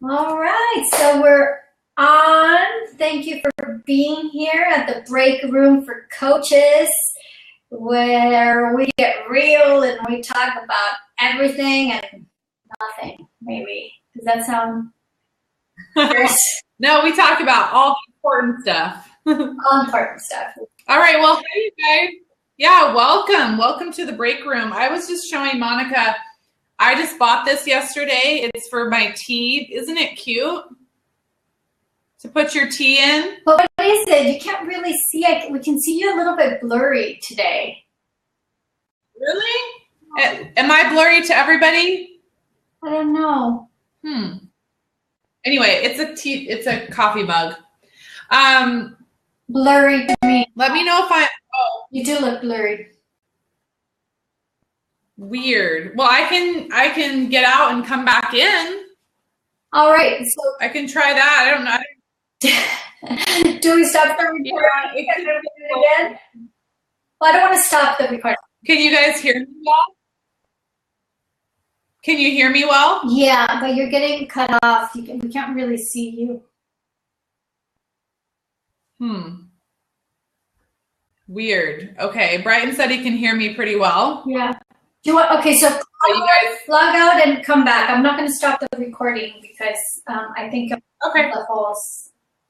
All right, so we're on. Thank you for being here at the Break Room for Coaches, where we get real and we talk about everything and nothing, maybe. Does that sound good? No, we talk about all the important stuff. All important stuff. All right, well, hey, you guys. Yeah, welcome. Welcome to the Break Room. I was just showing Monica, I just bought this yesterday. It's for my tea. Isn't it cute? To put your tea in. But what is it? You can't really see. We can see you a little bit blurry today. Really? Am I blurry to everybody? I don't know. Anyway, it's a coffee mug. Blurry to me. Let me know if You do look blurry. Weird. Well, I can get out and come back in. All right. So I can try that. I don't know. Do we stop the recording again? Well, I don't want to stop the recording. Can you guys hear me well? Can you hear me well? Yeah, but you're getting cut off. We can't really see you. Weird. Okay. Brighton said he can hear me pretty well. Yeah. Do you want? Okay, so log out and come back. I'm not going to stop the recording because I think of the whole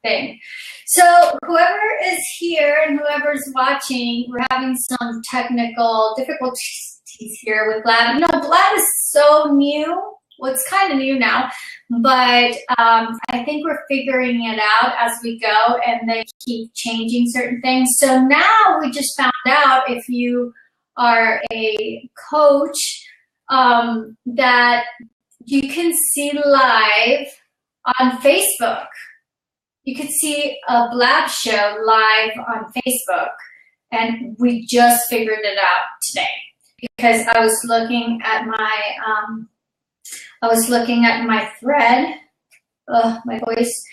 thing. So whoever is here and whoever's watching, we're having some technical difficulties here with Blab. You know, Blab is so new. Well, it's kind of new now, but I think we're figuring it out as we go, and they keep changing certain things. So now we just found out, if you are a coach, that you can see live on Facebook. You could see a Blab show live on Facebook, and we just figured it out today because I was looking at my thread, my voice,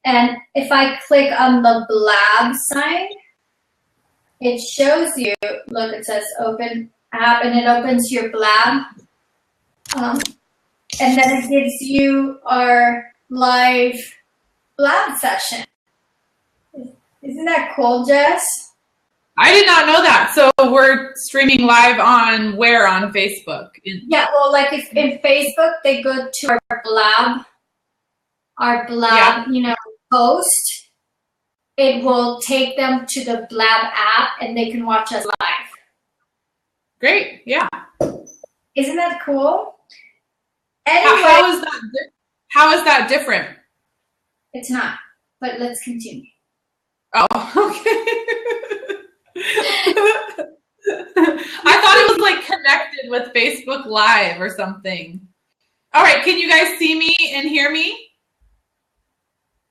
and if I click on the Blab sign, it shows you, look, it says open app, and it opens your Blab, and then it gives you our live Blab session. Isn't that cool, Jess? I did not know that. So we're streaming live on where? On Facebook? Yeah, well, like if in Facebook, they go to our Blab, post, it will take them to the Blab app and they can watch us live. Great, yeah. Isn't that cool? Anyway, how is that different? It's not, but let's continue. Oh, okay. I thought it was like connected with Facebook Live or something. All right, can you guys see me and hear me?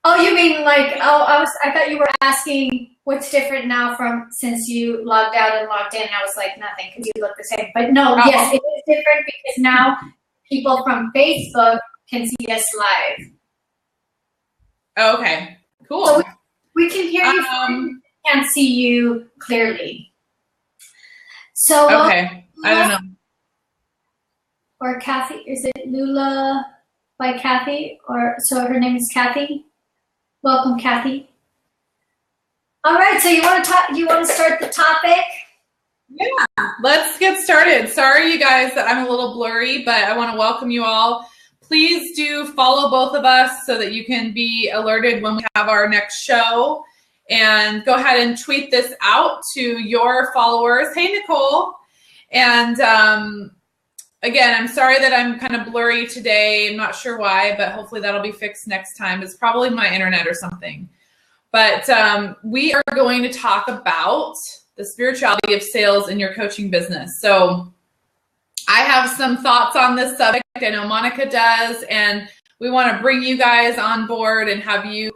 Oh, you mean like, I thought you were asking what's different now since you logged out and logged in. I was like, nothing, because you look the same. But no, yes, it is different because now people from Facebook can see us live. Okay, cool. So we can hear you, can't see you clearly. So okay, I don't know. Or Kathy, is it Lula by Kathy? So her name is Kathy. Welcome, Kathy. All right, so you want to start the topic? Yeah, let's get started. Sorry, you guys, that I'm a little blurry, but I want to welcome you all. Please do follow both of us so that you can be alerted when we have our next show. And go ahead and tweet this out to your followers. Hey, Nicole. And again, I'm sorry that I'm kind of blurry today. I'm not sure why, but hopefully that'll be fixed next time. It's probably my internet or something. But we are going to talk about the spirituality of sales in your coaching business. So I have some thoughts on this subject. I know Monica does, and we want to bring you guys on board and have you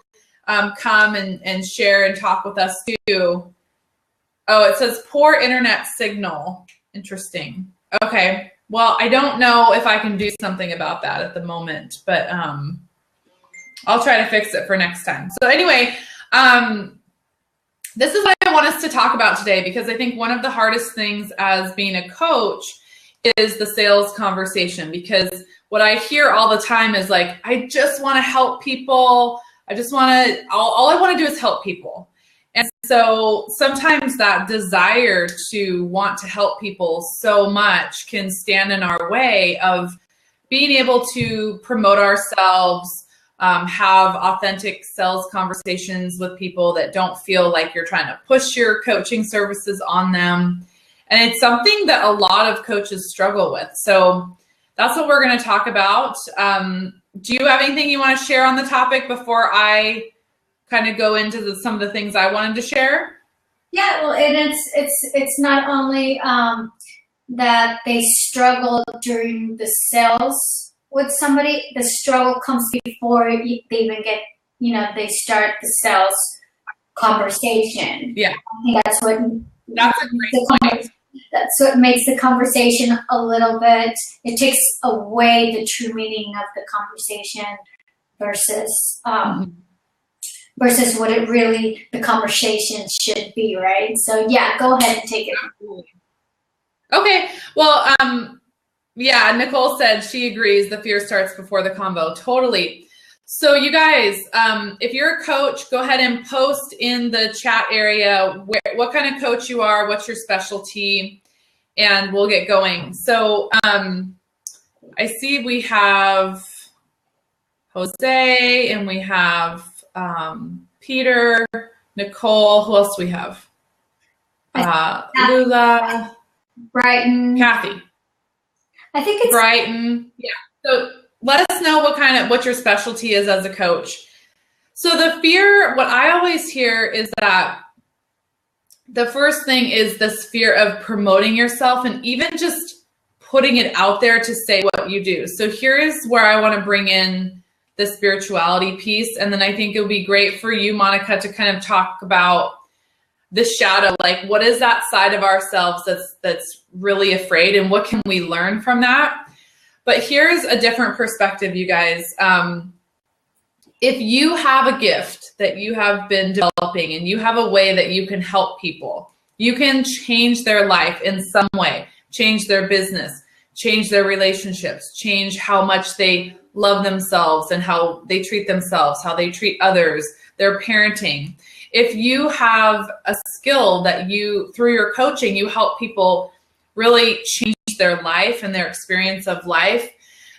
come and share and talk with us too. Oh, it says poor internet signal. Interesting. Okay. Well, I don't know if I can do something about that at the moment, but I'll try to fix it for next time. So anyway, this is what I want us to talk about today, because I think one of the hardest things as being a coach is the sales conversation, because what I hear all the time is like, I just want to help people. All I want to do is help people. And so sometimes that desire to want to help people so much can stand in our way of being able to promote ourselves, have authentic sales conversations with people that don't feel like you're trying to push your coaching services on them. And it's something that a lot of coaches struggle with. So that's what we're going to talk about. Do you have anything you want to share on the topic before I kind of go into some of the things I wanted to share? Yeah, well, and it's not only that they struggle during the sales with somebody. The struggle comes before they even get, they start the sales conversation. Yeah, I think that's a great point. That's what makes the conversation a little bit, it takes away the true meaning of the conversation versus versus what it really, the conversation should be, right? So yeah, go ahead and take it. Okay, well, yeah, Nicole said she agrees the fear starts before the convo. Totally. So you guys, if you're a coach, go ahead and post in the chat area what kind of coach you are, what's your specialty, and we'll get going. So I see we have Jose and we have Peter, Nicole. Who else do we have? Lula, Brighton, Kathy. I think it's Brighton. Yeah. So let us know what your specialty is as a coach. So the fear, what I always hear is that the first thing is this fear of promoting yourself and even just putting it out there to say what you do. So here is where I want to bring in the spirituality piece. And then I think it would be great for you, Monica, to kind of talk about the shadow, like what is that side of ourselves that's really afraid, and what can we learn from that? But here's a different perspective, you guys. If you have a gift that you have been developing and you have a way that you can help people, you can change their life in some way, change their business, change their relationships, change how much they love themselves and how they treat themselves, how they treat others, their parenting. If you have a skill that through your coaching, you help people really change their life and their experience of life,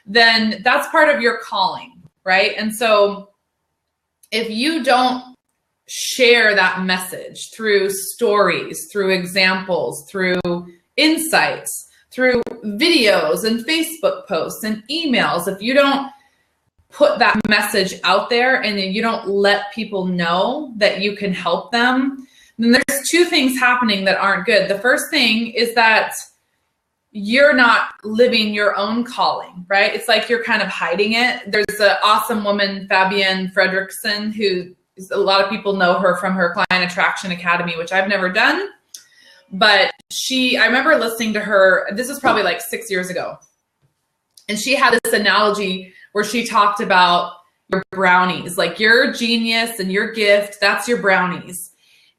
then that's part of your calling, right? And so if you don't share that message through stories, through examples, through insights, through videos and Facebook posts and emails, if you don't put that message out there and then you don't let people know that you can help them, then there's two things happening that aren't good. The first thing is that you're not living your own calling, right? It's like you're kind of hiding it. There's an awesome woman, Fabienne Fredrickson, who a lot of people know her from her Client Attraction Academy, which I've never done. But I remember listening to her, this is probably like 6 years ago. And she had this analogy where she talked about your brownies, like your genius and your gift, that's your brownies.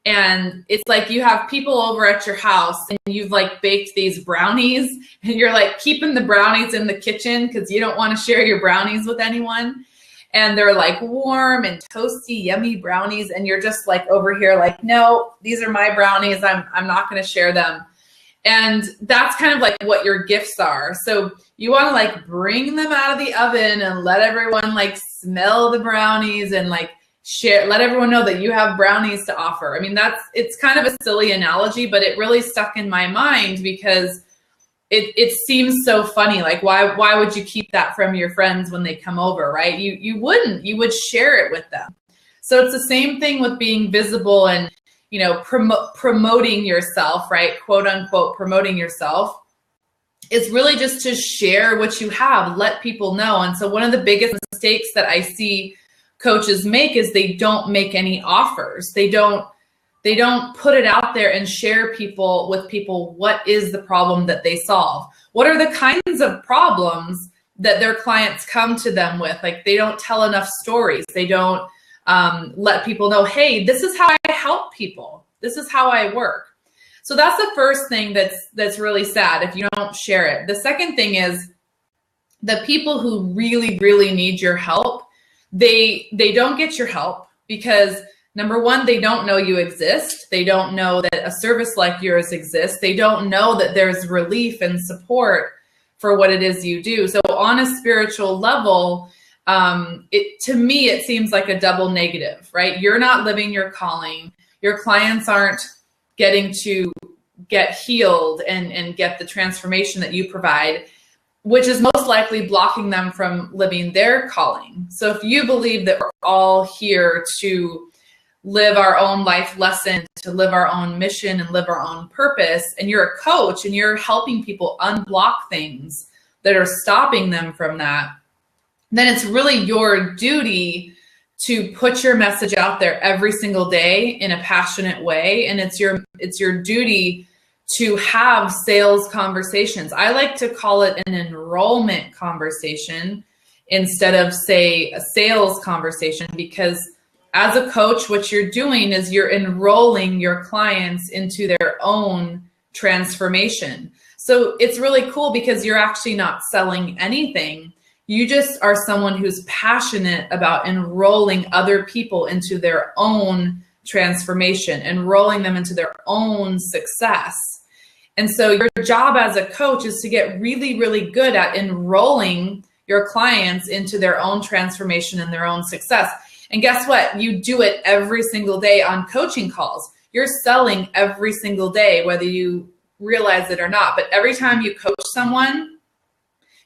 And it's like you have people over at your house and you've like baked these brownies and you're like keeping the brownies in the kitchen because you don't want to share your brownies with anyone. And they're like warm and toasty, yummy brownies. And you're just like over here like, no, these are my brownies. I'm not going to share them. And that's kind of like what your gifts are. So you want to like bring them out of the oven and let everyone like smell the brownies and like let everyone know that you have brownies to offer. I mean, it's kind of a silly analogy, but it really stuck in my mind because it seems so funny. Like, why would you keep that from your friends when they come over, right? You wouldn't. You would share it with them. So it's the same thing with being visible and, promoting yourself, right? Quote unquote, promoting yourself. It's really just to share what you have, let people know. And so one of the biggest mistakes that I see coaches make is they don't make any offers. They don't put it out there and share with people what is the problem that they solve. What are the kinds of problems that their clients come to them with? Like they don't tell enough stories. They don't let people know, hey, this is how I help people. This is how I work. So that's the first thing that's really sad if you don't share it. The second thing is the people who really, really need your help, they don't get your help because number one, they don't know you exist. They don't know that a service like yours exists. They don't know that there's relief and support for what it is you do. So on a spiritual level, to me, it seems like a double negative, right? You're not living your calling. Your clients aren't getting to get healed and get the transformation that you provide, which is most likely blocking them from living their calling. So if you believe that we're all here to live our own life lesson, to live our own mission and live our own purpose, and you're a coach and you're helping people unblock things that are stopping them from that, then it's really your duty to put your message out there every single day in a passionate way. And it's your duty to have sales conversations. I like to call it an enrollment conversation instead of, say, a sales conversation, because as a coach, what you're doing is you're enrolling your clients into their own transformation. So it's really cool because you're actually not selling anything. You just are someone who's passionate about enrolling other people into their own transformation, enrolling them into their own success. And so your job as a coach is to get really, really good at enrolling your clients into their own transformation and their own success. And guess what? You do it every single day on coaching calls. You're selling every single day, whether you realize it or not. But every time you coach someone,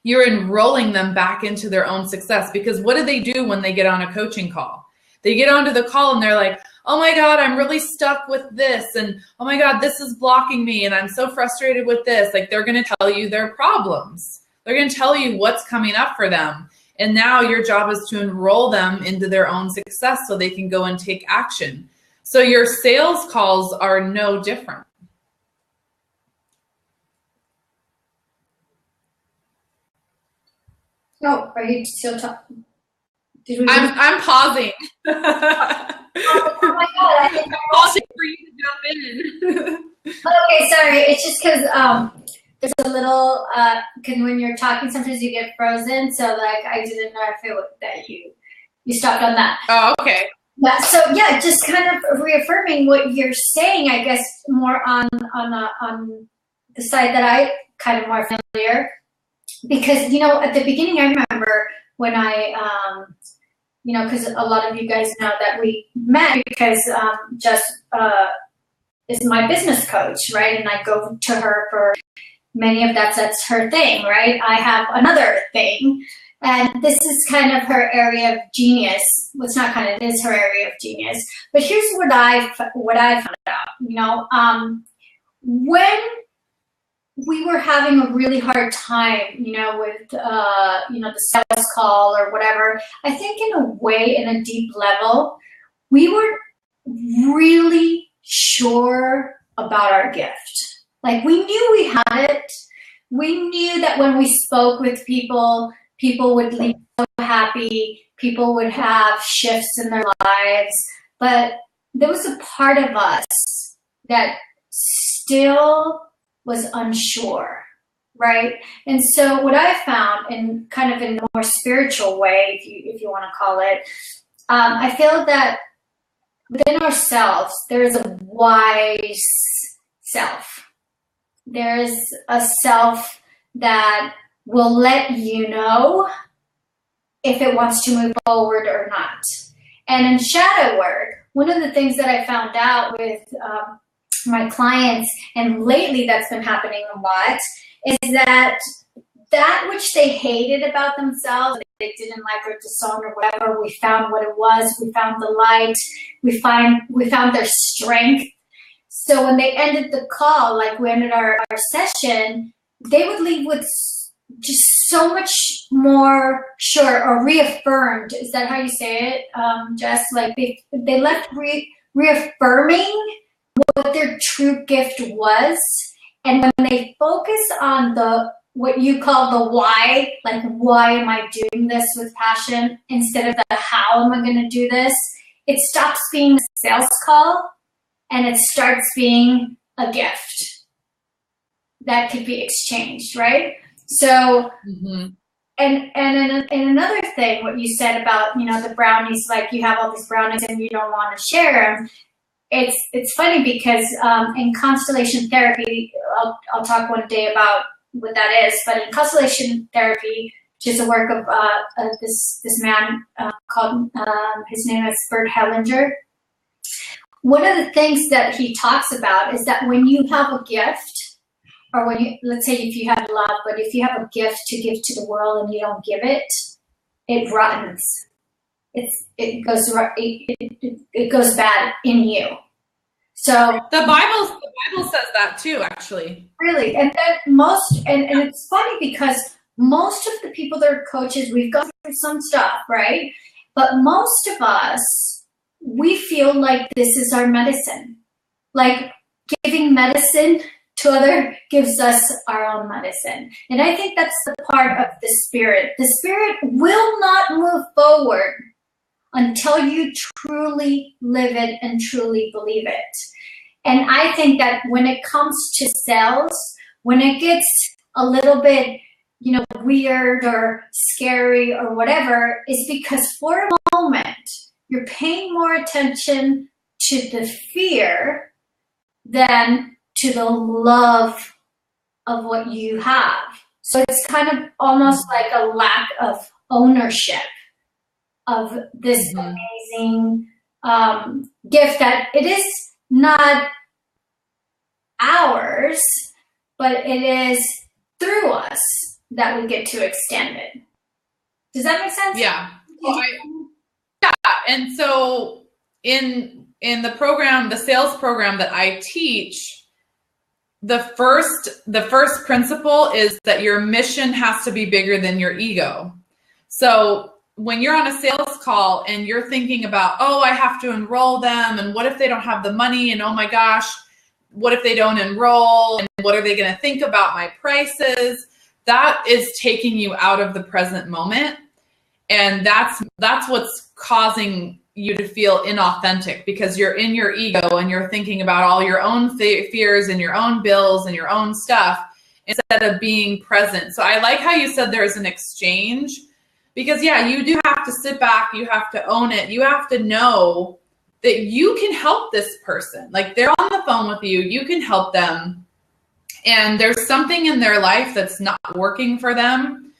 you're enrolling them back into their own success. Because what do they do when they get on a coaching call? They get onto the call and they're like, oh my God, I'm really stuck with this. And oh my God, this is blocking me. And I'm so frustrated with this. Like, they're going to tell you their problems. They're going to tell you what's coming up for them. And now your job is to enroll them into their own success so they can go and take action. So your sales calls are no different. No, are you still talking? I'm pausing. Oh my God! I think I'm pausing for you to jump in. Okay, sorry. It's just because there's a little because when you're talking, sometimes you get frozen. So like, I didn't know if it was that you stopped on that. Oh, okay. Yeah. So yeah, just kind of reaffirming what you're saying. I guess more on the side that I kind of more familiar. Because, at the beginning, I remember when I, because a lot of you guys know that we met because Jess is my business coach, right? And I go to her for many of that's her thing, right? I have another thing. And this is kind of her area of genius. Well, it's not kind of, it is her area of genius. But here's what I found out, when we were having a really hard time, with, the sales call or whatever. I think in a way, in a deep level, we were really sure about our gift. Like, we knew we had it. We knew that when we spoke with people, people would leave so happy. People would have shifts in their lives. But there was a part of us that still was unsure, right? And so what I found, in kind of in a more spiritual way, if you want to call it, I feel that within ourselves, there is a wise self. There is a self that will let you know if it wants to move forward or not. And in shadow work, one of the things that I found out with my clients, and lately that's been happening a lot, is that which they hated about themselves, they didn't like or disown or whatever, we found what it was, we found the light, we found their strength. So when they ended the call, like we ended our session, they would leave with just so much more sure or reaffirmed. Is that how you say it, Jess? Like they left reaffirming what their true gift was. And when they focus on what you call the why, like why am I doing this with passion, instead of the how am I going to do this, it stops being a sales call and it starts being a gift that could be exchanged, right? So, and another thing, what you said about, the brownies, like you have all these brownies and you don't want to share them. It's funny because in constellation therapy, I'll talk one day about what that is, but in constellation therapy, which is a work of this man called, his name is Bert Hellinger. One of the things that he talks about is that when you have a gift, or when you, let's say if you have love, but if you have a gift to give to the world and you don't give it, it rottens. It goes bad in you. So the Bible says that too, actually. Really, and it's funny because most of the people that are coaches, we've gone through some stuff, right? But most of us, we feel like this is our medicine. Like giving medicine to other gives us our own medicine. And I think that's the part of the spirit. The spirit will not move forward until you truly live it and truly believe it. And I think that when it comes to sales, when it gets a little bit, weird or scary or whatever, is because for a moment, you're paying more attention to the fear than to the love of what you have. So it's kind of almost like a lack of ownership of this amazing gift that it is not ours, but it is through us that we get to extend it. Does that make sense? Yeah. And so in the program, the sales program that I teach, the first principle is that your mission has to be bigger than your ego. So when you're on a sales call and you're thinking about, oh, I have to enroll them, and what if they don't have the money, and oh my gosh, what if they don't enroll, and what are they going to think about my prices? That is taking you out of the present moment. And that's what's causing you to feel inauthentic, because you're in your ego and you're thinking about all your own fears and your own bills and your own stuff instead of being present. So I like how you said there's an exchange, because you do have to sit back, you have to own it, you have to know that you can help this person. Like, they're on the phone with you, you can help them, and there's something in their life that's not working for them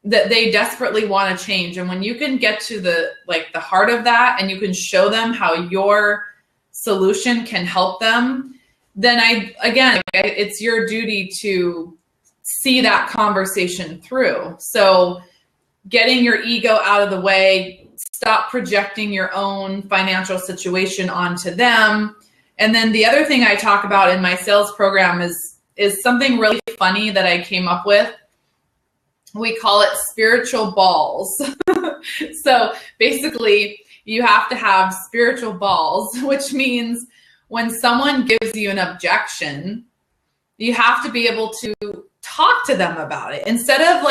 that they desperately want to change. And when you can get to the heart of that, and you can show them how your solution can help them, then it's your duty to see that conversation through. So getting your ego out of the way, stop projecting your own financial situation onto them. And then the other thing I talk about in my sales program is something really funny that I came up with. We call it spiritual balls. So basically, you have to have spiritual balls, which means when someone gives you an objection, you have to be able to talk to them about it instead of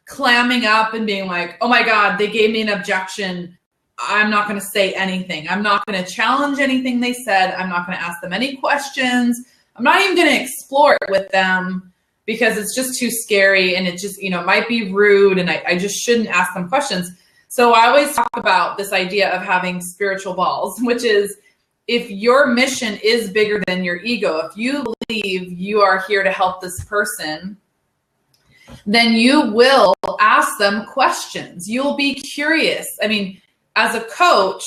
clamming up and being like, oh my God, they gave me an objection, I'm not going to say anything. I'm not going to challenge anything they said. I'm not going to ask them any questions. I'm not even going to explore it with them because it's just too scary, and it just, might be rude, and I just shouldn't ask them questions. So I always talk about this idea of having spiritual balls, which is, if your mission is bigger than your ego, if you believe you are here to help this person, then you will ask them questions. You'll be curious. I mean, as a coach,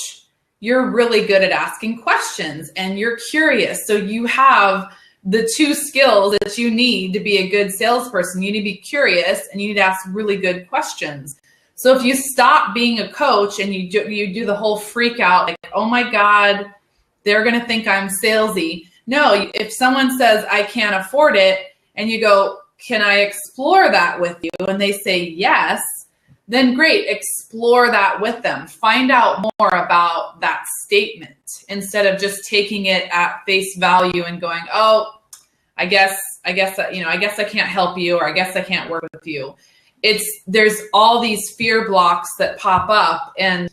you're really good at asking questions and you're curious. So you have the two skills that you need to be a good salesperson. You need to be curious and you need to ask really good questions. So if you stop being a coach and you do the whole freak out, like, oh my God, they're going to think I'm salesy. No, if someone says, I can't afford it, and you go, can I explore that with you? And they say yes, then great, explore that with them. Find out more about that statement instead of just taking it at face value and going, oh, I guess I can't help you, or I guess I can't work with you. There's all these fear blocks that pop up, and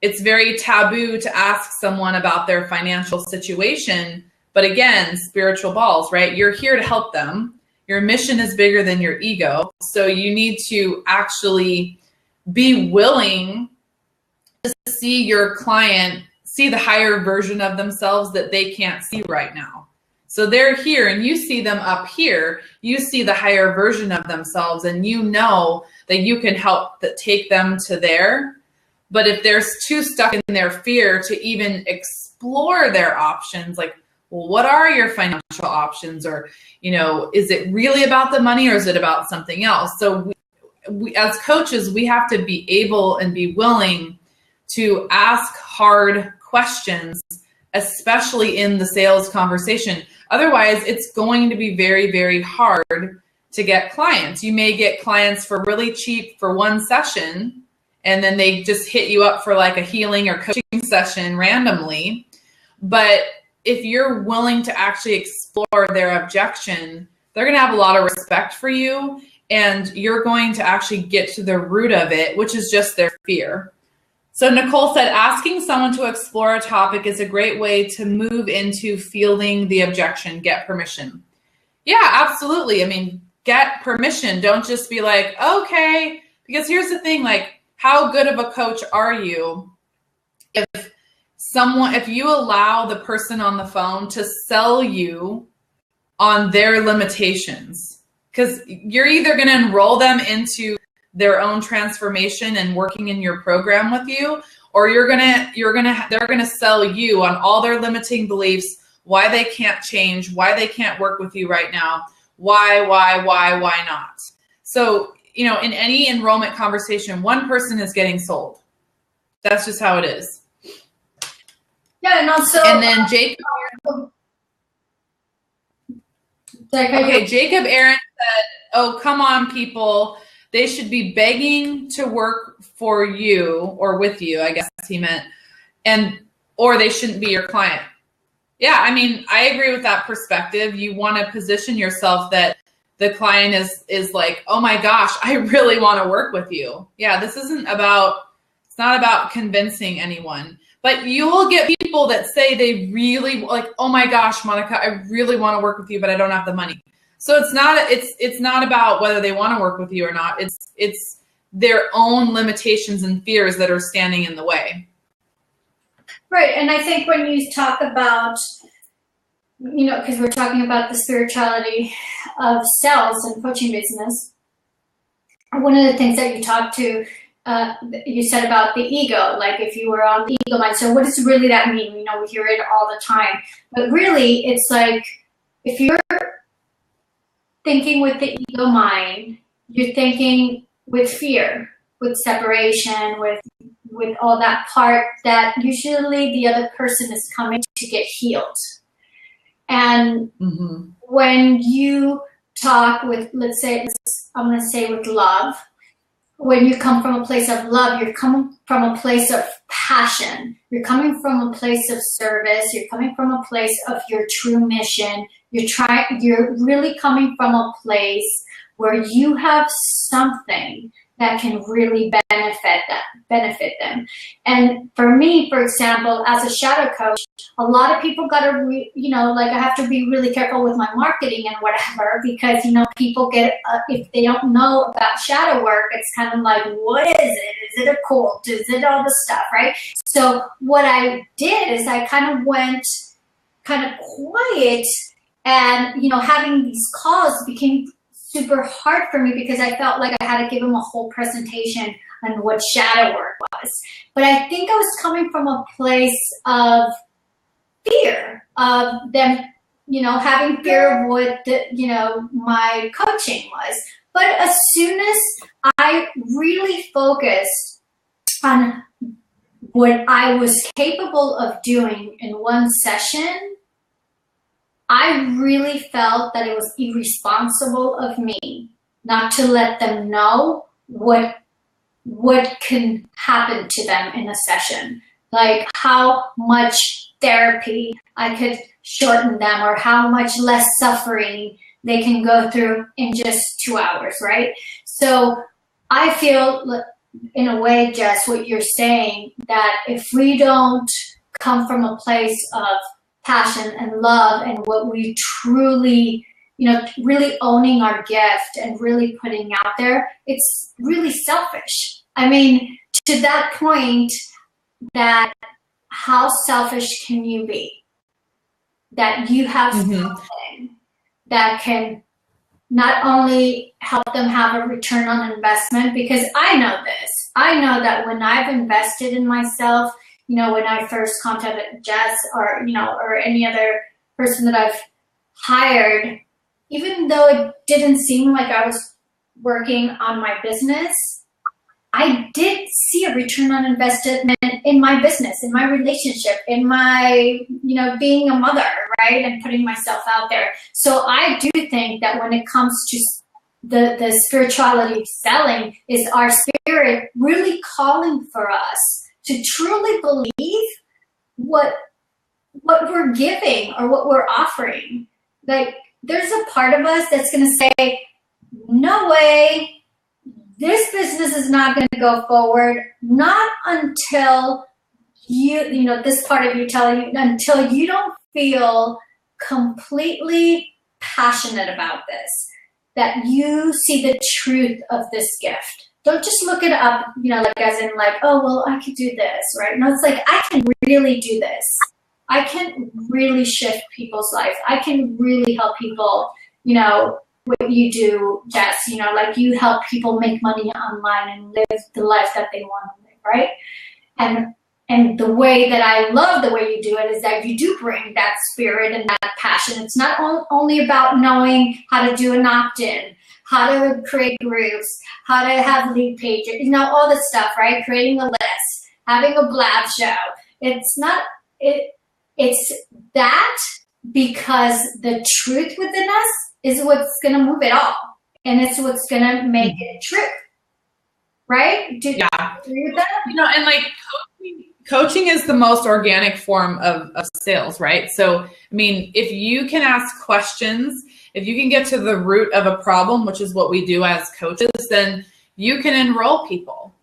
it's very taboo to ask someone about their financial situation. But again, spiritual balls, right? You're here to help them. Your mission is bigger than your ego. So you need to actually be willing to see your client see the higher version of themselves that they can't see right now. So they're here and you see them up here, you see the higher version of themselves, and you know that you can help take them to there. But if they're too stuck in their fear to even explore their options, like, well, what are your financial options? Or, is it really about the money or is it about something else? So we as coaches, we have to be able and be willing to ask hard questions, especially in the sales conversation. Otherwise, it's going to be very, very hard to get clients. You may get clients for really cheap for one session, and then they just hit you up for like a healing or coaching session randomly. But if you're willing to actually explore their objection, they're going to have a lot of respect for you, and you're going to actually get to the root of it, which is just their fear. So Nicole said, asking someone to explore a topic is a great way to move into fielding the objection, get permission. Yeah, absolutely. I mean, get permission. Don't just be like, okay, because here's the thing, like, how good of a coach are you if you allow the person on the phone to sell you on their limitations? Because you're either going to enroll them into their own transformation and working in your program with you, or they're gonna sell you on all their limiting beliefs, why they can't change, why they can't work with you right now, why not? So, in any enrollment conversation, one person is getting sold. That's just how it is. Yeah, and also. And then Jacob. Okay, Jacob Aaron said, "Oh, come on, people. They should be begging to work for you or with you," I guess he meant, or they shouldn't be your client. Yeah, I mean, I agree with that perspective. You want to position yourself that the client is like, oh my gosh, I really want to work with you. Yeah, it's not about convincing anyone. But you will get people that say they really, like, oh my gosh, Monica, I really want to work with you, but I don't have the money. So it's not about whether they want to work with you or not. It's their own limitations and fears that are standing in the way. Right, and I think when you talk about, because we're talking about the spirituality of sales and coaching business, one of the things that you said about the ego, like if you were on the ego mind. So what does really that mean? We hear it all the time, but really it's like if you're thinking with the ego mind, you're thinking with fear, with separation, with all that part that usually the other person is coming to get healed. And when you talk with, I'm going to say with love, when you come from a place of love, you're coming from a place of passion. You're coming from a place of service. You're coming from a place of your true mission. You're really coming from a place where you have something that can really benefit them. And for me, for example, as a shadow coach, a lot of people got to, I have to be really careful with my marketing and whatever, because, people get, if they don't know about shadow work, it's kind of like, what is it? Is it a cult? Is it all the stuff, right? So what I did is I kind of went kind of quiet, and, having these calls became super hard for me because I felt like I had to give them a whole presentation on what shadow work was. But I think I was coming from a place of fear of them, having fear of what my coaching was. But as soon as I really focused on what I was capable of doing in one session, I really felt that it was irresponsible of me not to let them know what can happen to them in a session, like how much therapy I could shorten them, or how much less suffering they can go through in just 2 hours, right? So I feel, in a way, Jess, what you're saying, that if we don't come from a place of passion and love and what we truly, really owning our gift and really putting out there, it's really selfish. I mean, to that point, that how selfish can you be? That you have something that can not only help them have a return on investment, because I know this. I know that when I've invested in myself, when I first contacted Jess or any other person that I've hired, even though it didn't seem like I was working on my business, I did see a return on investment in my business, in my relationship, in my, being a mother, right? And putting myself out there. So I do think that when it comes to the spirituality of selling, is our spirit really calling for us to truly believe what we're giving or what we're offering. Like, there's a part of us that's going to say, no way, this business is not going to go forward, not until this part of you telling you, until you don't feel completely passionate about this, that you see the truth of this gift. Don't just look it up, as in oh, well, I could do this, right? No, it's like, I can really do this. I can really shift people's lives. I can really help people, what you do, Jess, you help people make money online and live the life that they want to live, right? And the way that I love the way you do it is that you do bring that spirit and that passion. It's not only about knowing how to do an opt-in, how to create groups, how to have lead pages, all this stuff, right? Creating a list, having a blab show. It's that, because the truth within us is what's going to move it all. And it's what's going to make it true. Right? Do you agree with that? And coaching is the most organic form of sales, right? So, I mean, if you can ask questions, if you can get to the root of a problem, which is what we do as coaches, then you can enroll people,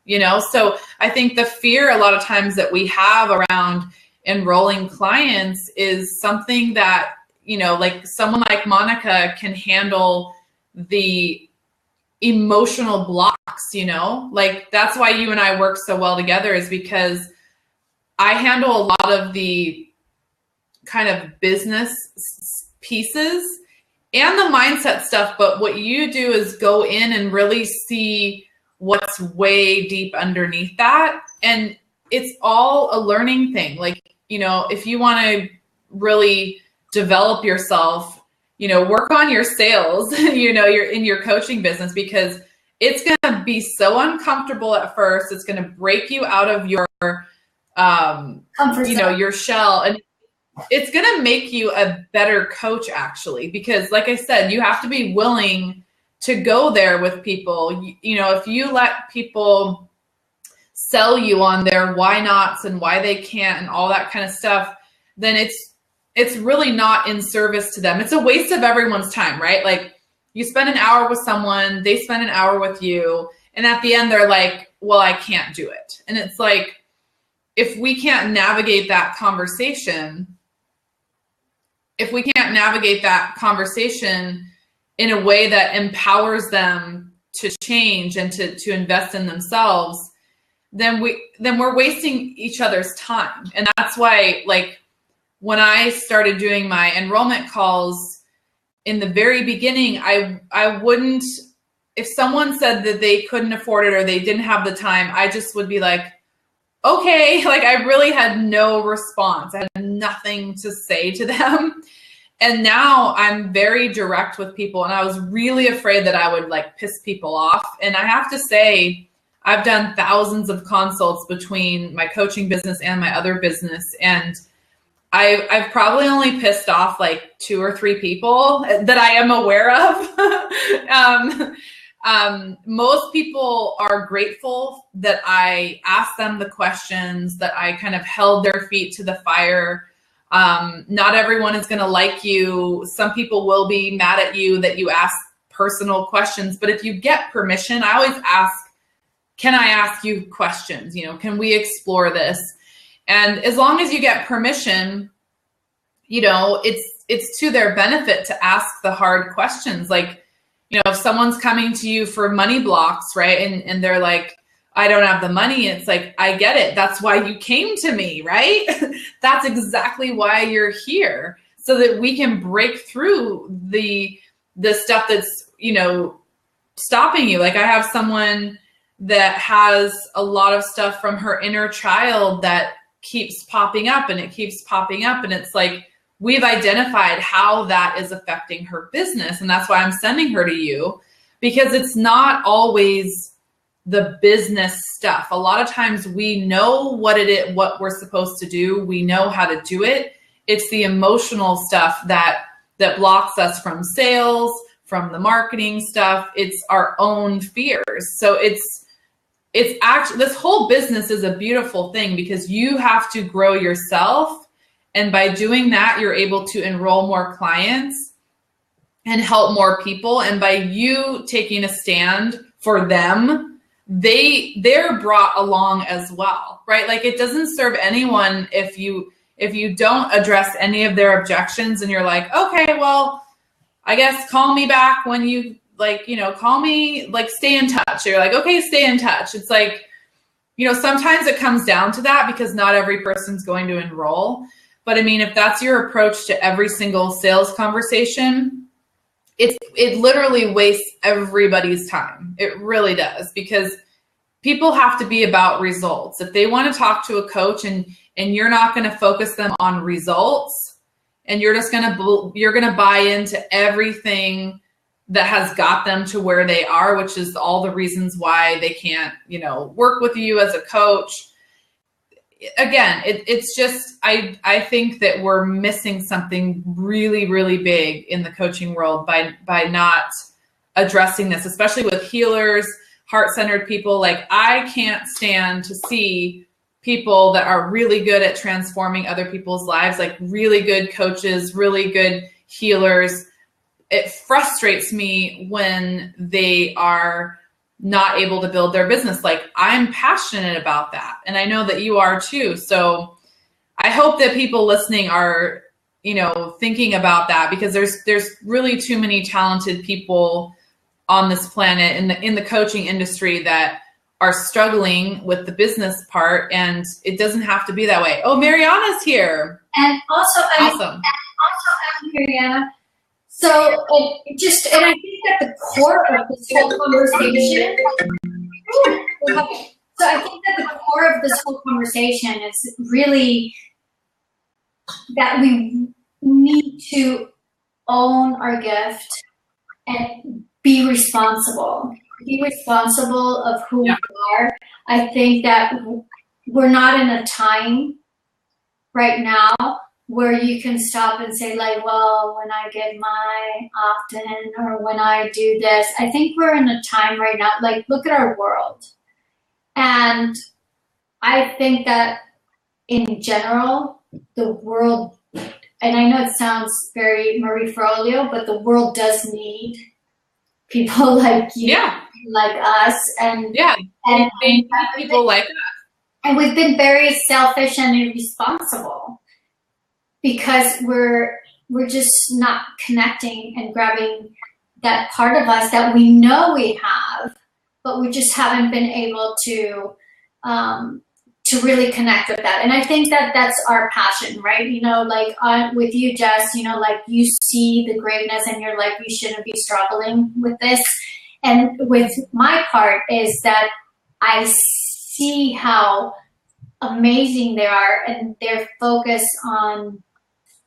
So I think the fear a lot of times that we have around enrolling clients is something that, someone like Monica can handle the emotional blocks, that's why you and I work so well together, is because I handle a lot of the kind of business pieces and the mindset stuff. But what you do is go in and really see what's way deep underneath that. And it's all a learning thing. If you want to really develop yourself, work on your sales, you're in your coaching business, because it's going to be so uncomfortable at first. It's going to break you out of your, your shell, and it's going to make you a better coach, actually, because like I said, you have to be willing to go there with people. If you let people sell you on their why nots and why they can't and all that kind of stuff, then it's really not in service to them. It's a waste of everyone's time, right? You spend an hour with someone, they spend an hour with you, and at the end they're like, well, I can't do it. And it's like, if we can't navigate that conversation, in a way that empowers them to change and to invest in themselves, then we're wasting each other's time. And that's why, when I started doing my enrollment calls in the very beginning, I wouldn't, if someone said that they couldn't afford it or they didn't have the time, I just would be like, okay, I really had no response. I had nothing to say to them. And now I'm very direct with people, and I was really afraid that I would piss people off. And I have to say, I've done thousands of consults between my coaching business and my other business, and I've probably only pissed off 2 or 3 people that I am aware of. Most people are grateful that I asked them the questions, that I kind of held their feet to the fire. Not everyone is going to like you. Some people will be mad at you that you ask personal questions. But if you get permission, I always ask, can I ask you questions? Can we explore this? And as long as you get permission, you know, it's to their benefit to ask the hard questions. Like, you know, if someone's coming to you for money blocks, right? And they're like, I don't have the money. It's like, I get it. That's why you came to me, right? That's exactly why you're here, so that we can break through the stuff that's, you know, stopping you. Like, I have someone that has a lot of stuff from her inner child that keeps popping up, and it keeps popping up. And it's like, we've identified how that is affecting her business. And that's why I'm sending her to you, because it's not always the business stuff. A lot of times we know what we're supposed to do. We know how to do it. It's the emotional stuff that blocks us from sales, from the marketing stuff. It's our own fears. So it's actually, this whole business is a beautiful thing, because you have to grow yourself. And by doing that, you're able to enroll more clients and help more people. And by you taking a stand for them, they're brought along as well, right? Like, it doesn't serve anyone if you don't address any of their objections, and you're like, okay, well, I guess call me back when you, like, you know, call me, like, stay in touch. You're like, okay, stay in touch. It's like, you know, sometimes it comes down to that, because not every person's going to enroll. But I mean, if that's your approach to every single sales conversation, it literally wastes everybody's time. It really does, because people have to be about results. If they want to talk to a coach and you're not going to focus them on results, and you're going to buy into everything that has got them to where they are, which is all the reasons why they can't, you know, work with you as a coach. Again, it's just, I think that we're missing something really, really big in the coaching world by not addressing this, especially with healers, heart-centered people. Like, I can't stand to see people that are really good at transforming other people's lives, like really good coaches, really good healers. It frustrates me when they are not able to build their business. Like, I'm passionate about that, and I know that you are too. So I hope that people listening are, you know, thinking about that, because there's really too many talented people on this planet in the coaching industry that are struggling with the business part, and it doesn't have to be that way. Oh, Mariana's here. And also, awesome. I'm Mariana. So, and I think that the core of this whole conversation, so I think that the core of this whole conversation is really that we need to own our gift and be responsible. Be responsible of who we are. I think that we're not in a time right now where you can stop and say, like, well, when I get my opt-in or when I do this. I think we're in a time right now, like, look at our world. And I think that in general, the world, and I know it sounds very Marie Forleo, but the world does need people like you, like us. And and people like us. And we've been very selfish and irresponsible, because we're just not connecting and grabbing that part of us that we know we have, but we just haven't been able to really connect with that. And I think that that's our passion, right? You know, like with you, Jess, you know, like you see the greatness and you're like, you shouldn't be struggling with this. And with my part is that I see how amazing they are, and their focus on,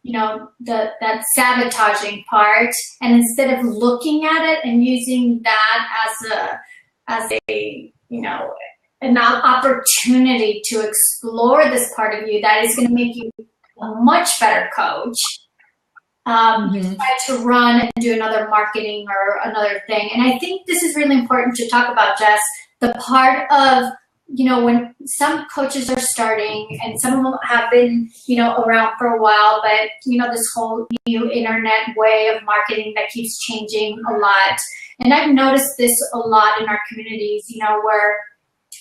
you know, that sabotaging part, and instead of looking at it and using that as a you know, an opportunity to explore this part of you that is going to make you a much better coach, try to run and do another marketing or another thing. And I think this is really important to talk about, Jess, the part of, you know, when some coaches are starting, and some of them have been, you know, around for a while, but, you know, this whole new internet way of marketing that keeps changing a lot. And I've noticed this a lot in our communities, you know, where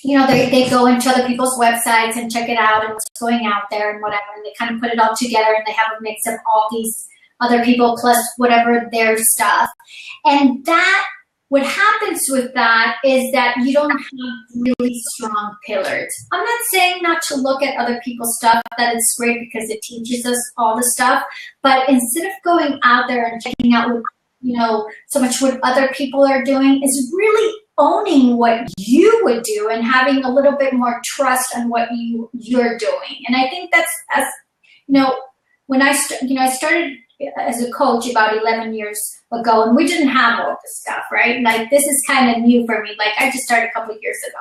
they go into other people's websites and check it out and what's going out there and whatever, and they kind of put it all together and they have a mix of all these other people plus whatever their stuff. And that, what happens with that is that you don't have really strong pillars. I'm not saying not to look at other people's stuff. That is great because it teaches us all the stuff. But instead of going out there and checking out what, so much what other people are doing, is really owning what you would do and having a little bit more trust on what you're doing. And I think that's, when I started as a coach about 11 years ago, and we didn't have all this stuff, right? Like, this is kind of new for me. Like, I just started a couple of years ago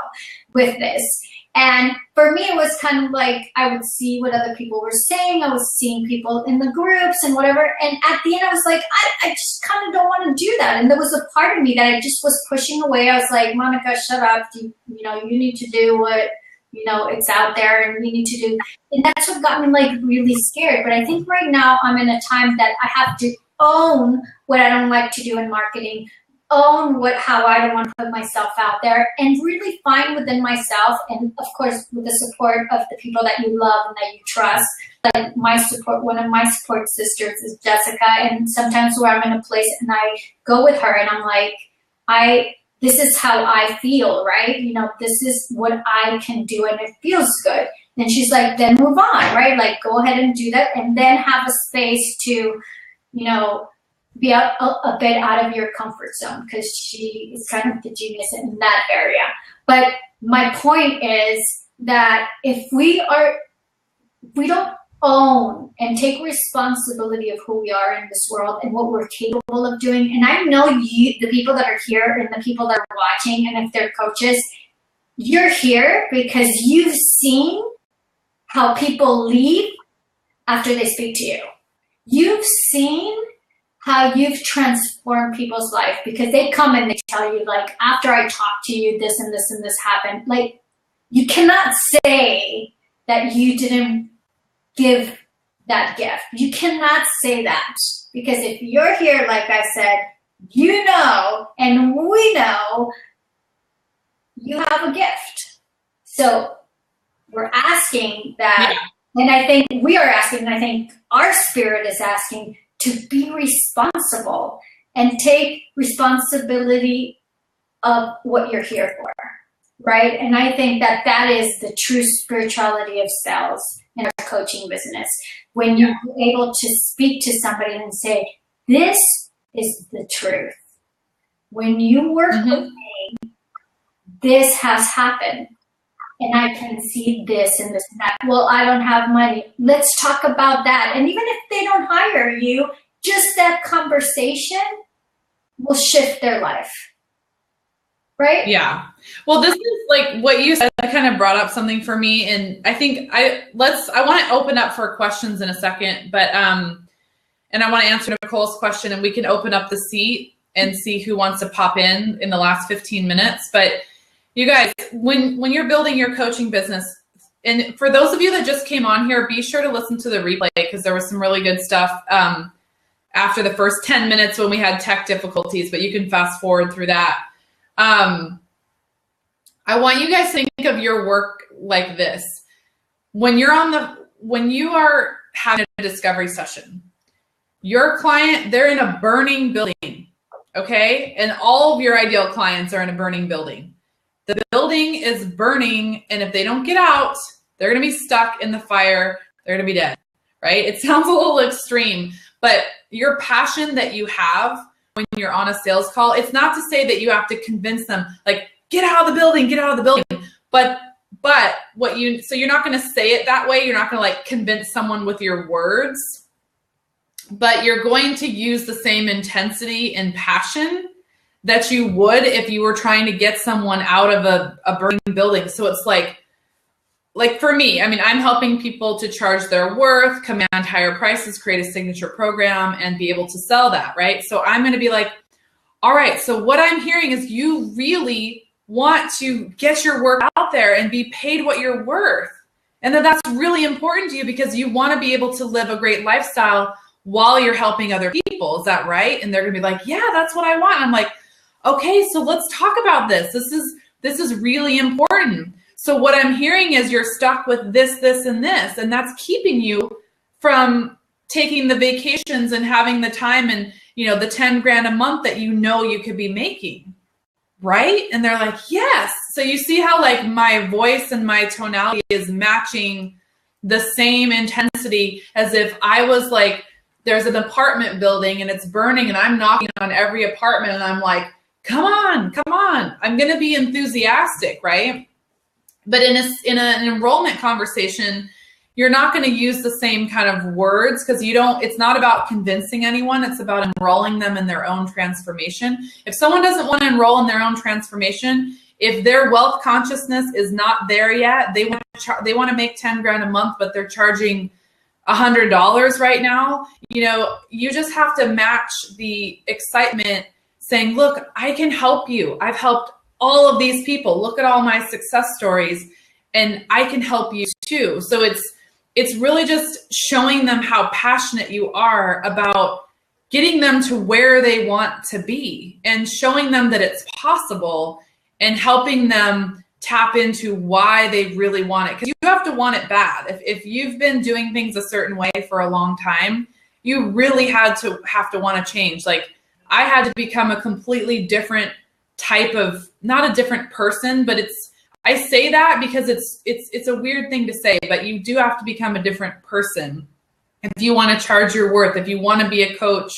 with this. And for me, it was kind of like, I would see what other people were saying. I was seeing people in the groups and whatever. And at the end, I was like, I just kind of don't want to do that. And there was a part of me that I just was pushing away. I was like, Monica, shut up. You need to do what, it's out there and you need to do. And that's what got me like really scared. But I think right now I'm in a time that I have to own what I don't like to do in marketing, own how I don't want to put myself out there, and really find within myself, and of course with the support of the people that you love and that you trust. Like one of my support sisters is Jessica, and sometimes where I'm in a place and I go with her and I'm like, this is how I feel, right? This is what I can do and it feels good. And she's like, then move on, right? Like, go ahead and do that, and then have a space to, be a bit out of your comfort zone, because she is kind of the genius in that area. But my point is that if we don't own and take responsibility of who we are in this world and what we're capable of doing, and I know the people that are here and the people that are watching, and if they're coaches, you're here because you've seen how people leave after they speak to you. You've seen how you've transformed people's life because they come and they tell you, like, after I talked to you, this and this and this happened. Like, you cannot say that you didn't give that gift. You cannot say that, because if you're here, like I said, and we know you have a gift. So we're asking that, and I think we are asking, and I think our spirit is asking, to be responsible and take responsibility of what you're here for, right? And I think that is the true spirituality of sales in our coaching business. When you're able to speak to somebody and say, this is the truth. When you work with me, this has happened. And I can see this and this and that. Well, I don't have money. Let's talk about that. And even if they don't hire you, just that conversation will shift their life. Right? Yeah. Well, this is like what you said kind of brought up something for me. And I think I want to open up for questions in a second, but, and I want to answer Nicole's question, and we can open up the seat and see who wants to pop in the last 15 minutes. But you guys, when you're building your coaching business, and for those of you that just came on here, be sure to listen to the replay, because there was some really good stuff after the first 10 minutes when we had tech difficulties, but you can fast forward through that. I want you guys to think of your work like this. When you are having a discovery session, your client, they're in a burning building, okay? And all of your ideal clients are in a burning building. The building is burning, and if they don't get out, they're going to be stuck in the fire. They're going to be dead, right? It sounds a little extreme, but your passion that you have when you're on a sales call, it's not to say that you have to convince them, like, get out of the building, get out of the building. But so you're not going to say it that way. You're not going to like convince someone with your words, but you're going to use the same intensity and passion that you would if you were trying to get someone out of a burning building. So it's like for me, I mean, I'm helping people to charge their worth, command higher prices, create a signature program, and be able to sell that, right? So I'm going to be like, all right, so what I'm hearing is you really want to get your work out there and be paid what you're worth. And that's really important to you because you want to be able to live a great lifestyle while you're helping other people. Is that right? And they're going to be like, yeah, that's what I want. I'm like, okay, so let's talk about this. This is this is really important. So what I'm hearing is you're stuck with this, this, and this, and that's keeping you from taking the vacations and having the time and, you know, the 10 grand a month that you know you could be making, right? And they're like, yes. So you see how like my voice and my tonality is matching the same intensity as if I was like, there's an apartment building and it's burning and I'm knocking on every apartment and I'm like, come on, come on. I'm going to be enthusiastic, right? But in an enrollment conversation, you're not going to use the same kind of words because it's not about convincing anyone. It's about enrolling them in their own transformation. If someone doesn't want to enroll in their own transformation, if their wealth consciousness is not there yet, they want to make 10 grand a month, but they're charging $100 right now, you know, you just have to match the excitement saying, look, I can help you. I've helped all of these people. Look at all my success stories and I can help you too. So it's really just showing them how passionate you are about getting them to where they want to be and showing them that it's possible and helping them tap into why they really want it. Because you have to want it bad. If you've been doing things a certain way for a long time, you really have to want to change. Like I had to become a completely different type of, not a different person, but I say that because it's a weird thing to say, but you do have to become a different person. If you want to charge your worth, if you want to be a coach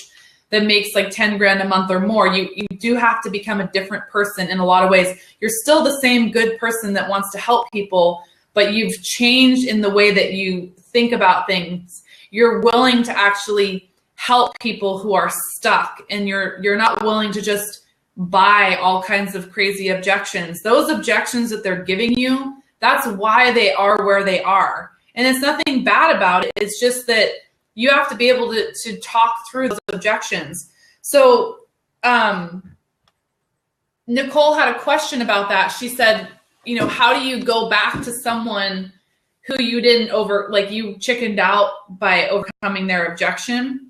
that makes like 10 grand a month or more, you do have to become a different person in a lot of ways. You're still the same good person that wants to help people, but you've changed in the way that you think about things. You're willing to actually help people who are stuck, and you're not willing to just buy all kinds of crazy objections. Those objections that they're giving you, that's why they are where they are. And it's nothing bad about it. It's just that you have to be able to talk through those objections. So Nicole had a question about that. She said, you know, how do you go back to someone who you didn't you chickened out by overcoming their objection?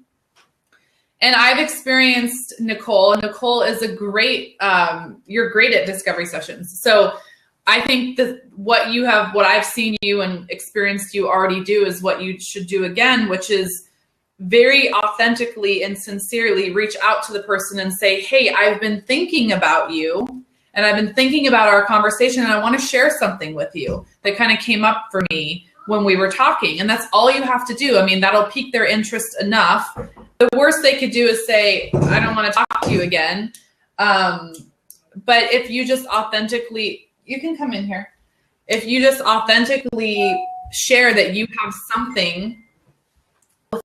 And I've experienced Nicole, and Nicole is you're great at discovery sessions. So I think that what I've seen you and experienced you already do is what you should do again, which is very authentically and sincerely reach out to the person and say, hey, I've been thinking about you and I've been thinking about our conversation and I want to share something with you that kind of came up for me when we were talking. And that's all you have to do. I mean, that'll pique their interest enough. The worst they could do is say, I don't want to talk to you again. But if you just authentically, you can come in here. If you just authentically share that you have something,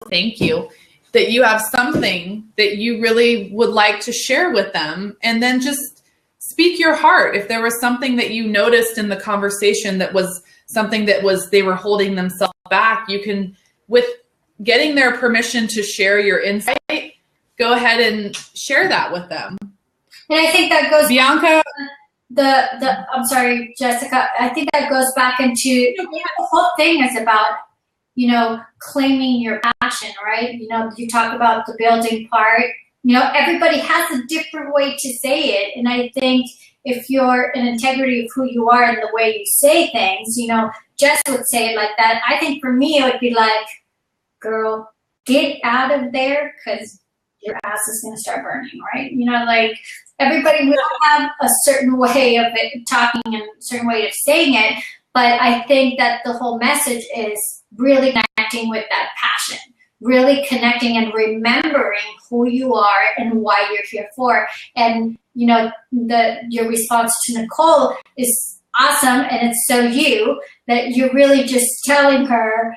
thank you, that you have something that you really would like to share with them, and then just speak your heart. If there was something that you noticed in the conversation that was something that they were holding themselves back, you can, with getting their permission to share your insight, go ahead and share that with them. And I think that goes, Bianca, I'm sorry, Jessica, I think that goes back into the whole thing is about, you know, claiming your passion, right? You know, you talk about the building part, you know, everybody has a different way to say it. And I think if you're in integrity of who you are and the way you say things, you know, Jess would say it like that. I think for me, it would be like, girl, get out of there because your ass is going to start burning, right? You know, like everybody will have a certain way of it, talking and a certain way of saying it. But I think that the whole message is really connecting with that passion, really connecting and remembering who you are and why you're here for. And, you know, your response to Nicole is awesome. And it's so you that you're really just telling her,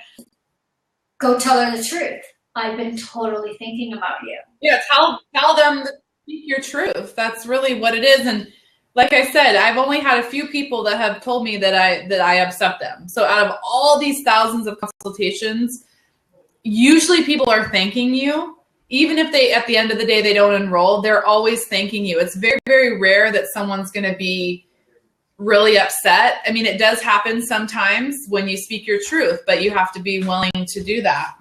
go tell her the truth. I've been totally thinking about you. Yeah, tell them to speak your truth. That's really what it is. And like I said, I've only had a few people that have told me that I upset them. So out of all these thousands of consultations, usually people are thanking you. Even if they, at the end of the day, they don't enroll, they're always thanking you. It's very, very rare that someone's going to be really upset. I mean, it does happen sometimes when you speak your truth, but you have to be willing to do that.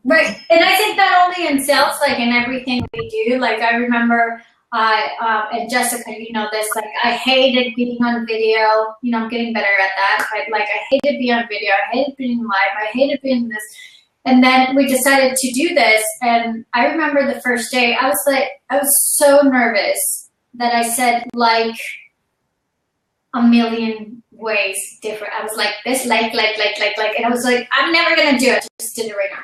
Right. And I think not only in sales, like in everything we do, like I remember and Jessica, you know this, like I hated being on video. You know, I'm getting better at that. But like I hated being on video. I hated being live. I hated being this. And then we decided to do this. And I remember the first day, I was so nervous that I said like a million ways different. I was like this, like, and I was like, I'm never gonna do it. I just did it right now.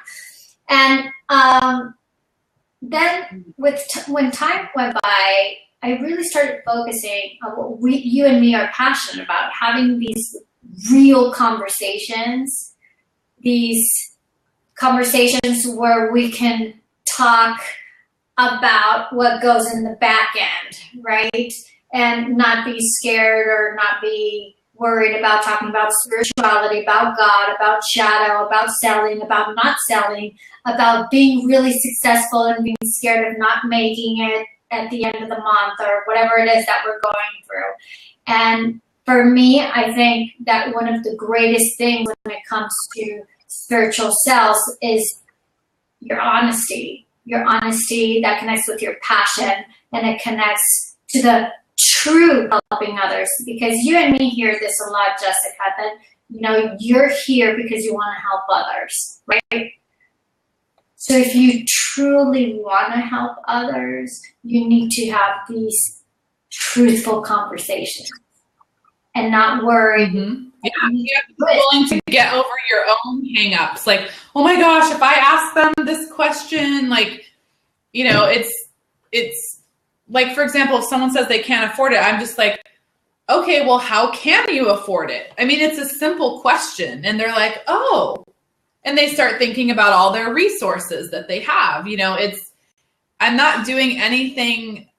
And then when time went by, I really started focusing on what you and me are passionate about, having these real conversations, these conversations where we can talk about what goes in the back end, right? And not be scared or not be worried about talking about spirituality, about God, about shadow, about selling, about not selling, about being really successful and being scared of not making it at the end of the month or whatever it is that we're going through. And for me, I think that one of the greatest things when it comes to spiritual selves is your honesty that connects with your passion, and it connects to the true helping others. Because you and me hear this a lot, Jessica, that you know you're here because you want to help others, right? So if you truly want to help others, you need to have these truthful conversations and not worry. Mm-hmm. Yeah, you have to be willing to get over your own hang-ups. Like, oh my gosh, if I ask them this question, like, you know, it's like, for example, if someone says they can't afford it, I'm just like, okay, well, how can you afford it? I mean, it's a simple question. And they're like, oh, and they start thinking about all their resources that they have. You know, I'm not doing anything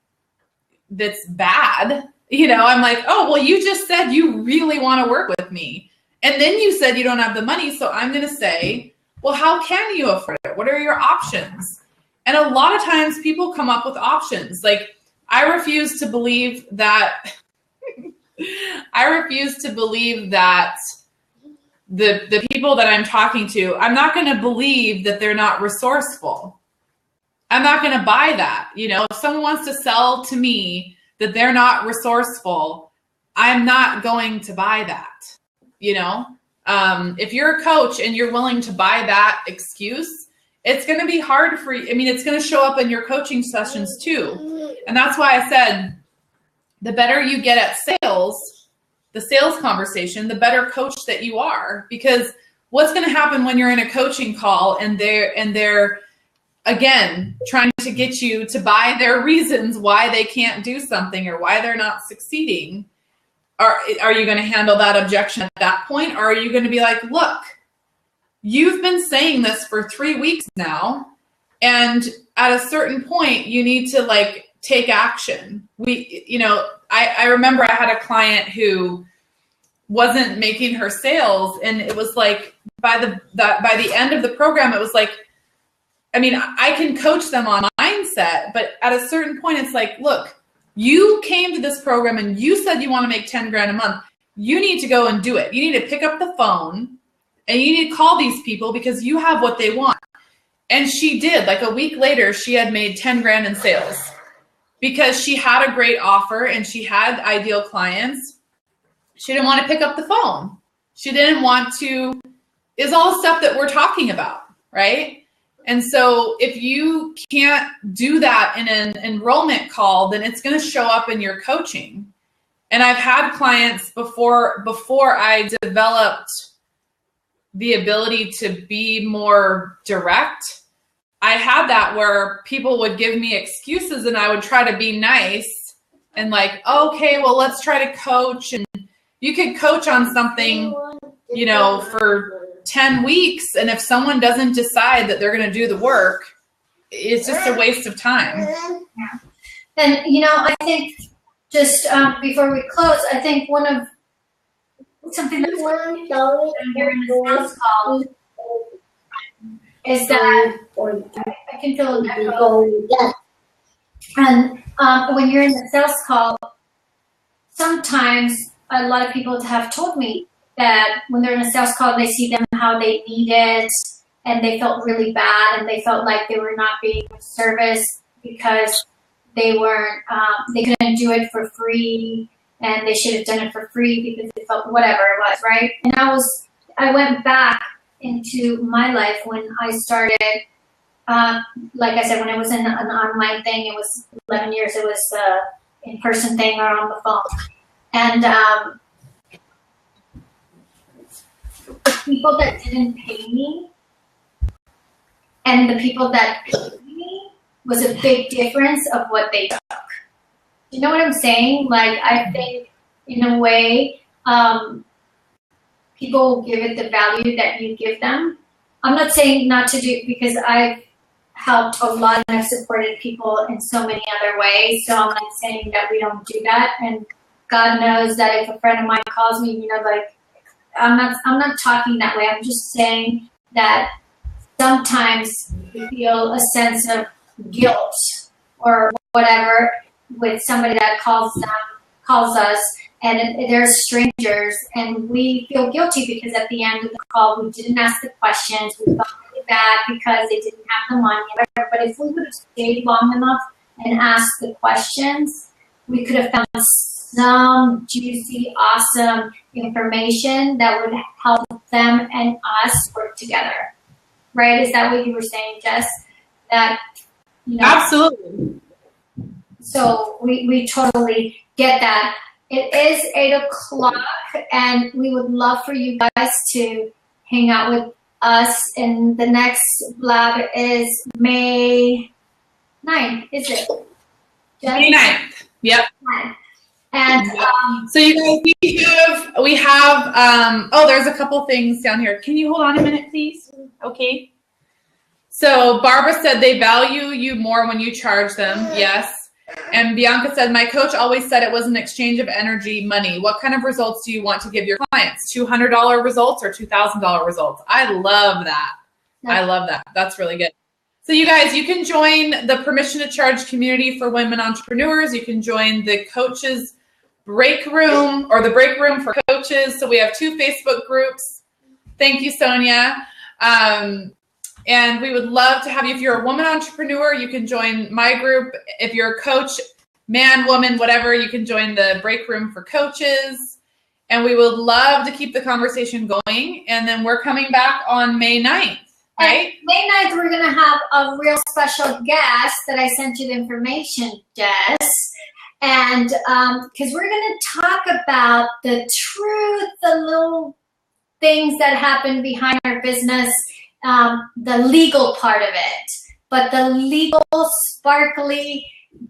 that's bad. You know, I'm like, oh, well, you just said you really want to work with me. And then you said you don't have the money. So I'm going to say, well, how can you afford it? What are your options? And a lot of times people come up with options. Like, I refuse to believe that the people that I'm talking to, I'm not going to believe that they're not resourceful. I'm not going to buy that. You know, if someone wants to sell to me that they're not resourceful, I'm not going to buy that. You know, if you're a coach and you're willing to buy that excuse, it's going to be hard for you. I mean, it's going to show up in your coaching sessions too. And that's why I said, the better you get at sales, the sales conversation, the better coach that you are. Because what's going to happen when you're in a coaching call and they're again trying to get you to buy their reasons why they can't do something or why they're not succeeding? Are you going to handle that objection at that point? Or are you going to be like, look, you've been saying this for 3 weeks now, and at a certain point you need to like take action. I remember I had a client who wasn't making her sales, and it was like by the end of the program, it was like, I mean, I can coach them on mindset, but at a certain point it's like, look, you came to this program and you said you want to make 10 grand a month. You need to go and do it. You need to pick up the phone and you need to call these people because you have what they want. And she did. Like a week later, she had made 10 grand in sales because she had a great offer and she had ideal clients. She didn't want to pick up the phone. She didn't want to, is all stuff that we're talking about, right? And so if you can't do that in an enrollment call, then it's going to show up in your coaching. And I've had clients before I developed the ability to be more direct. I had that where people would give me excuses and I would try to be nice and like, okay, well, let's try to coach. And you could coach on something, you know, for 10 weeks. And if someone doesn't decide that they're going to do the work, it's just a waste of time. Yeah. And, you know, I think just before we close, I think something that's here in the sales call is that I can feel an echo. And when you're in the sales call, sometimes a lot of people have told me that when they're in a sales call, they see them how they need it, and they felt really bad, and they felt like they were not being of service because they weren't, they couldn't do it for free, and they should have done it for free because they felt whatever it was, right? And I went back into my life when I started, like I said, when it was an online thing, it was 11 years, it was in-person thing or on the phone. And the people that didn't pay me and the people that paid me was a big difference of what they took. You know what I'm saying? Like, I think in a way, people will give it the value that you give them. I'm not saying not to do, because I've helped a lot and I've supported people in so many other ways. So I'm not saying that we don't do that. And God knows that if a friend of mine calls me, you know, like, I'm not talking that way. I'm just saying that sometimes we feel a sense of guilt or whatever with somebody that calls us, and they're strangers, and we feel guilty because at the end of the call we didn't ask the questions. We felt really bad because they didn't have the money. But if we would have stayed long enough and asked the questions, we could have found some juicy, awesome information that would help them and us work together. Right? Is that what you were saying, Jess? That, you know, absolutely. So we totally get that. It is 8:00, and we would love for you guys to hang out with us. And the next Blab is May 9th, is it? Jess? May 9th. Yep. 9th. And so you guys, we have oh, there's a couple things down here. Can you hold on a minute, please? Okay. So Barbara said they value you more when you charge them. Yes. And Bianca said, my coach always said it was an exchange of energy, money. What kind of results do you want to give your clients? $200 results or $2,000 results? I love that. I love that. That's really good. So you guys, you can join the Permission to Charge community for women entrepreneurs. You can join the coaches break room, or the break room for coaches. So we have 2 Facebook groups. Thank you, Sonia. And we would love to have you. If you're a woman entrepreneur, you can join my group. If you're a coach, man, woman, whatever, you can join the break room for coaches. And we would love to keep the conversation going. And then we're coming back on May 9th, right? And May 9th, we're going to have a real special guest that I sent you the information, Jess. And because we're going to talk about the truth, the little things that happen behind our business, the legal part of it, but the legal, sparkly,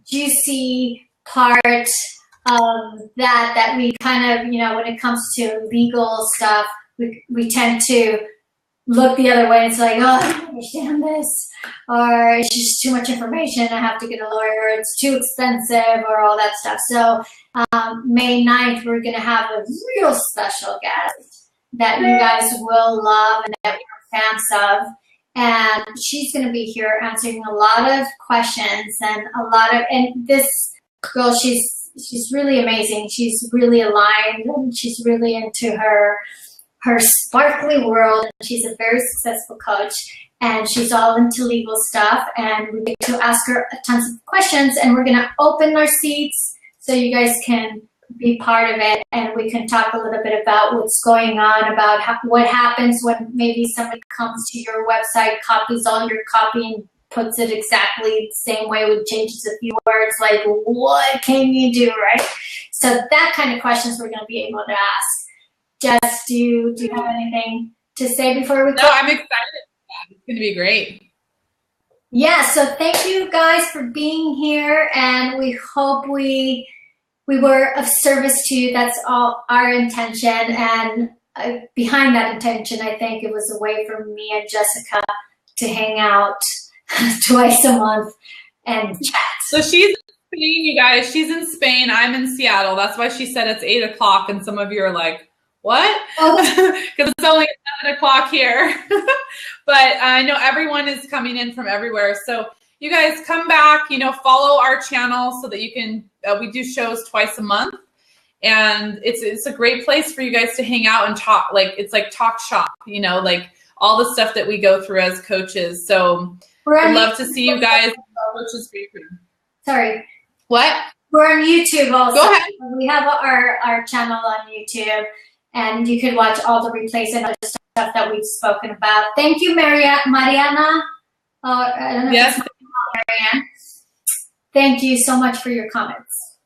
juicy part of that we kind of, you know, when it comes to legal stuff, we tend to look the other way. It's like, oh, I don't understand this, or it's just too much information. I have to get a lawyer. It's too expensive, or all that stuff. So May 9th, we're going to have a real special guest that you guys will love and that we're fans of. And she's going to be here answering a lot of questions and this girl, she's really amazing. She's really aligned, and she's really into her sparkly world. She's a very successful coach, and she's all into legal stuff, and we get to ask her tons of questions, and we're going to open our seats so you guys can be part of it, and we can talk a little bit about what's going on, about what happens when maybe somebody comes to your website, copies all your copy, and puts it exactly the same way with changes a few words. Like, what can you do, right? So that kind of questions we're going to be able to ask. Jess, do you have anything to say before we go? No, I'm excited. It's going to be great. Yeah, so thank you guys for being here, and we hope we were of service to you. That's all our intention, and behind that intention, I think it was a way for me and Jessica to hang out twice a month and chat. So she's in Spain, you guys. She's in Spain. I'm in Seattle. That's why she said it's 8:00, and some of you are like, what? Because it's only 7:00 here. But I know everyone is coming in from everywhere. So you guys come back, follow our channel so that you can, we do shows twice a month. And it's a great place for you guys to hang out and talk. Like, it's like talk shop, like all the stuff that we go through as coaches. So we'd love to see you guys. Sorry. What? We're on YouTube also. Go ahead. We have our channel on YouTube, and you can watch all the replays and other stuff that we've spoken about. Thank you, Mariana. I don't know yes. if it's Marianne. Thank you so much for your comments.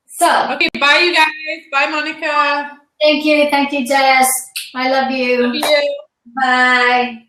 So. Okay, bye, you guys. Bye, Monica. Thank you, Jess. I love you. Love you. Bye.